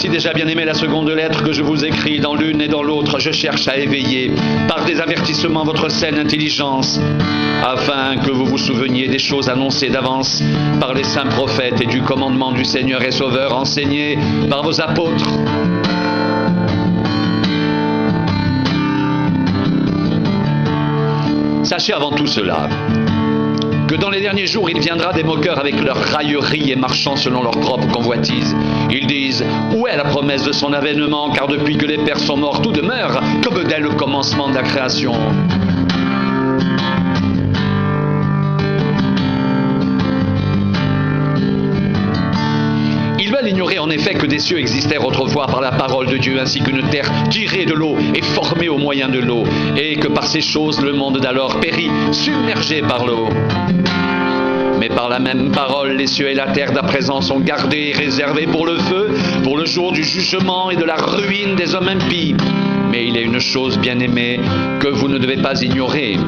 Voici déjà, bien-aimés, la seconde lettre que je vous écris. Dans l'une et dans l'autre, je cherche à éveiller, par des avertissements, votre saine intelligence, afin que vous vous souveniez des choses annoncées d'avance par les saints prophètes et du commandement du Seigneur et Sauveur enseigné par vos apôtres. Sachez avant tout cela, que dans les derniers jours, il viendra des moqueurs avec leurs railleries et marchant selon leur propre convoitise. Ils disent, où est la promesse de son avènement, car depuis que les pères sont morts, tout demeure comme dès le commencement de la création. Ils veulent ignorer en effet que des cieux existèrent autrefois par la parole de Dieu, ainsi qu'une terre tirée de l'eau et formée au moyen de l'eau, et que par ces choses le monde d'alors périt, submergé par l'eau. Mais par la même parole, les cieux et la terre d'à présent sont gardés et réservés pour le feu, pour le jour du jugement et de la ruine des hommes impies. Mais il y a une chose, bien-aimée, que vous ne devez pas ignorer,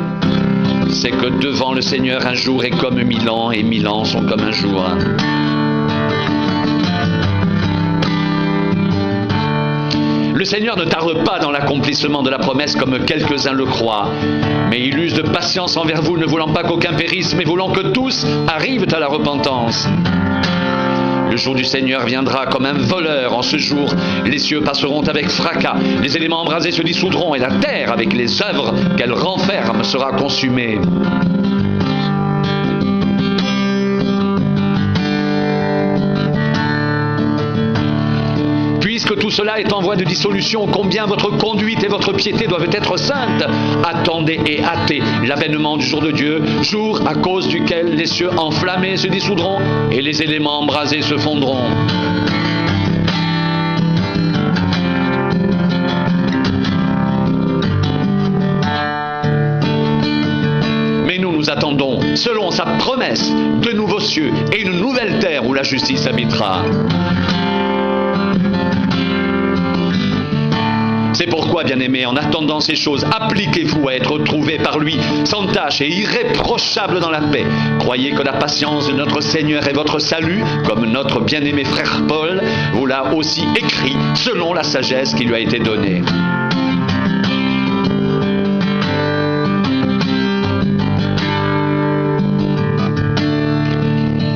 c'est que devant le Seigneur, un jour est comme 1000 ans, et 1000 ans sont comme un jour. Le Seigneur ne tarde pas dans l'accomplissement de la promesse comme quelques-uns le croient, mais il use de patience envers vous, ne voulant pas qu'aucun périsse, mais voulant que tous arrivent à la repentance. Le jour du Seigneur viendra comme un voleur. En ce jour, les cieux passeront avec fracas, les éléments embrasés se dissoudront, et la terre, avec les œuvres qu'elle renferme, sera consumée. Puisque tout cela est en voie de dissolution, combien votre conduite et votre piété doivent être saintes. Attendez et hâtez l'avènement du jour de Dieu, jour à cause duquel les cieux enflammés se dissoudront et les éléments embrasés se fondront. Mais nous attendons, selon sa promesse, de nouveaux cieux et une nouvelle terre où la justice habitera. C'est pourquoi, bien-aimés, en attendant ces choses, appliquez-vous à être trouvés par lui, sans tache et irréprochable dans la paix. Croyez que la patience de notre Seigneur est votre salut, comme notre bien-aimé frère Paul vous l'a aussi écrit, selon la sagesse qui lui a été donnée.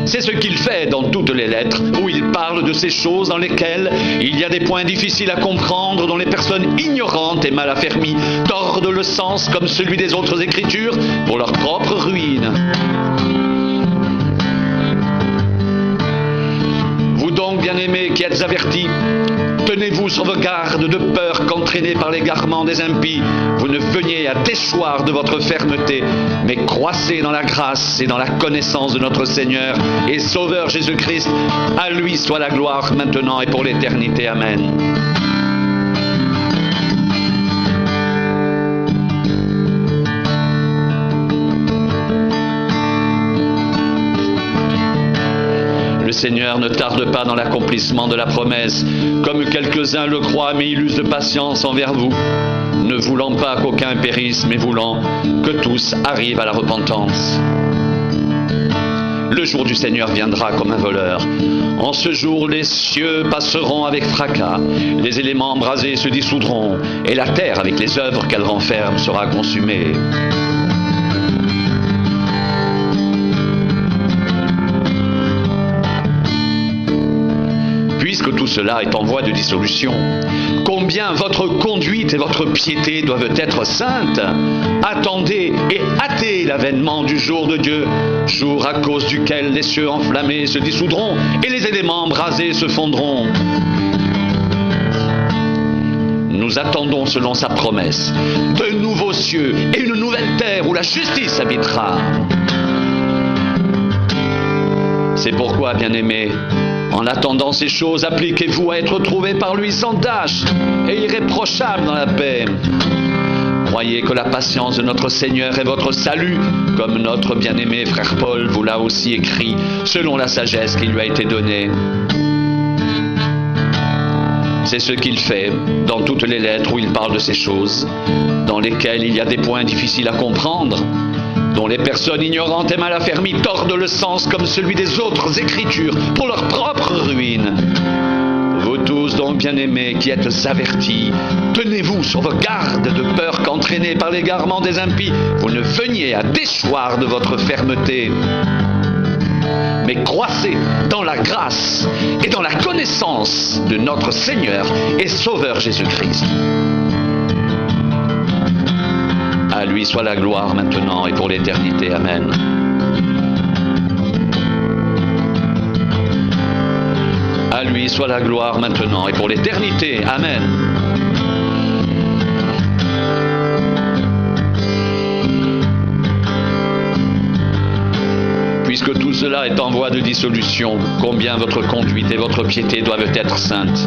C'est ce qu'il fait dans toutes les lettres, où il parle de ces choses dans lesquelles il y a des points difficiles à comprendre, dont les personnes ignorantes et mal affermies tordent le sens comme celui des autres Écritures pour leur propre ruine. Vous donc, bien-aimés, qui êtes avertis, tenez-vous sur vos gardes de peur qu'entraînés par l'égarement des impies, vous ne veniez à déchoir de votre fermeté, mais croissez dans la grâce et dans la connaissance de notre Seigneur et Sauveur Jésus-Christ. À lui soit la gloire maintenant et pour l'éternité. Amen. Le Seigneur ne tarde pas dans l'accomplissement de la promesse, comme quelques-uns le croient, mais il use de patience envers vous, ne voulant pas qu'aucun périsse, mais voulant que tous arrivent à la repentance. Le jour du Seigneur viendra comme un voleur. En ce jour, les cieux passeront avec fracas, les éléments embrasés se dissoudront, et la terre, avec les œuvres qu'elle renferme, sera consumée. Puisque tout cela est en voie de dissolution, combien votre conduite et votre piété doivent être saintes. Attendez et hâtez l'avènement du jour de Dieu, jour à cause duquel les cieux enflammés se dissoudront et les éléments embrasés se fondront. Nous attendons selon sa promesse de nouveaux cieux et une nouvelle terre où la justice habitera. C'est pourquoi, bien-aimés, en attendant ces choses, appliquez-vous à être trouvés par lui sans tache et irréprochable dans la paix. Croyez que la patience de notre Seigneur est votre salut, comme notre bien-aimé frère Paul vous l'a aussi écrit, selon la sagesse qui lui a été donnée. C'est ce qu'il fait dans toutes les lettres où il parle de ces choses, dans lesquelles il y a des points difficiles à comprendre, dont les personnes ignorantes et mal affermies tordent le sens comme celui des autres Écritures pour leur propre ruine. Vous tous donc bien-aimés qui êtes avertis, tenez-vous sur vos gardes de peur qu'entraînés par l'égarement des impies, vous ne veniez à déchoir de votre fermeté. Mais croissez dans la grâce et dans la connaissance de notre Seigneur et Sauveur Jésus-Christ. À lui soit la gloire maintenant et pour l'éternité. Amen. À lui soit la gloire maintenant et pour l'éternité. Amen. Puisque tout cela est en voie de dissolution, combien votre conduite et votre piété doivent être saintes.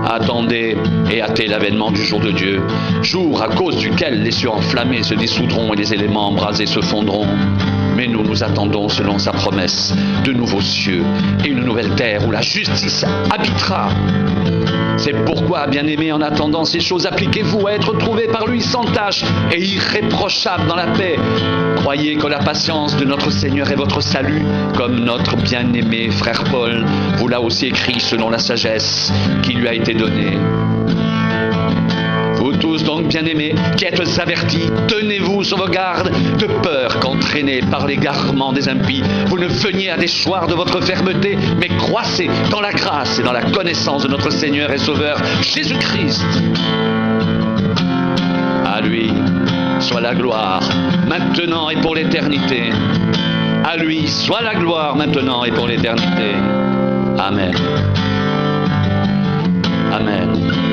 Attendez et hâtez l'avènement du jour de Dieu, jour à cause duquel les cieux enflammés se dissoudront et les éléments embrasés se fondront. Mais nous attendons selon sa promesse de nouveaux cieux et une nouvelle terre où la justice habitera. C'est pourquoi, bien-aimés, en attendant ces choses, appliquez-vous à être trouvés par lui sans tache et irréprochables dans la paix. Croyez que la patience de notre Seigneur est votre salut, comme notre bien-aimé frère Paul vous l'a aussi écrit selon la sagesse qui lui a été donnée. Vous tous donc bien-aimés, qui êtes avertis, tenez-vous sur vos gardes, de peur qu'entraînés par l'égarement des impies, vous ne veniez à déchoir de votre fermeté, mais croissez dans la grâce et dans la connaissance de notre Seigneur et Sauveur Jésus-Christ. À lui soit la gloire, maintenant et pour l'éternité. À lui soit la gloire, maintenant et pour l'éternité. Amen. Amen.